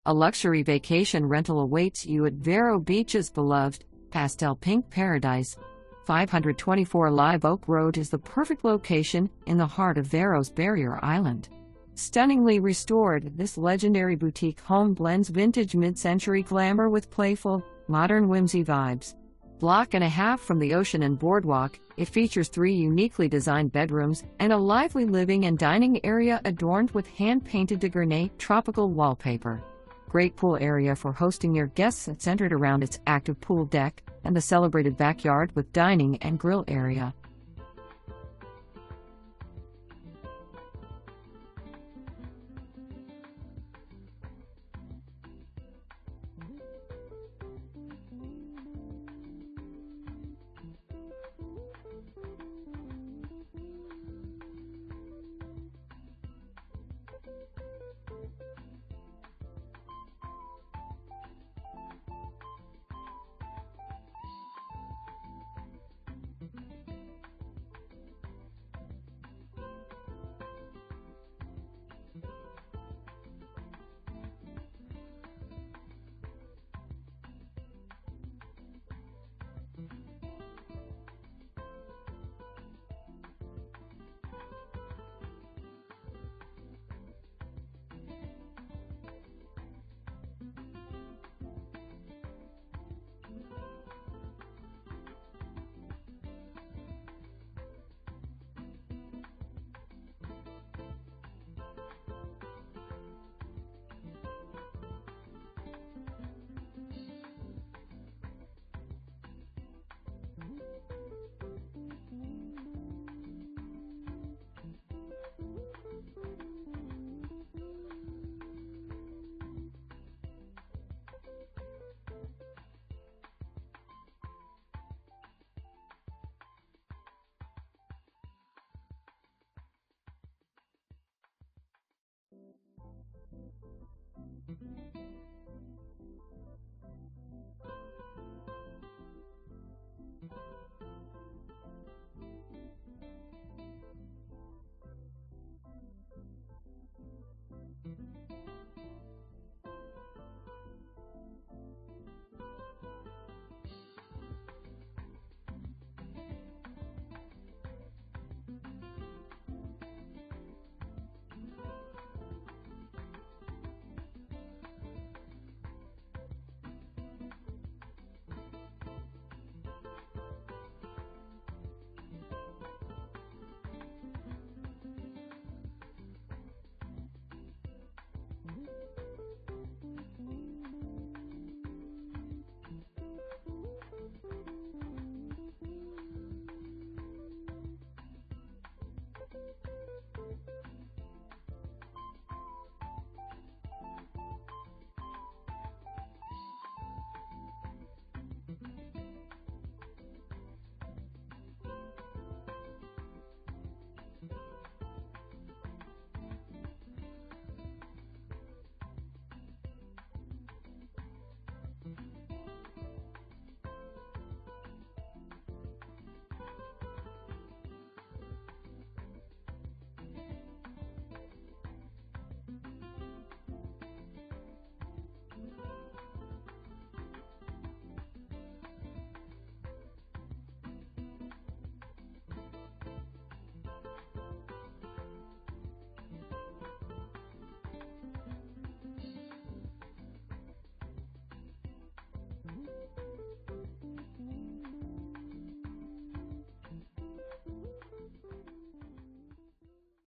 A luxury vacation rental awaits you at Vero Beach's beloved, pastel pink paradise. 524 Live Oak Road is the perfect location in the heart of Vero's Barrier Island. Stunningly restored, this legendary boutique home blends vintage mid-century glamour with playful, modern whimsy vibes. Block and a half from the Ocean and Boardwalk, it features 3 uniquely designed bedrooms and a lively living and dining area adorned with hand-painted Gournay tropical wallpaper. Great pool area for hosting your guests centered around its active pool deck and the celebrated backyard with dining and grill area.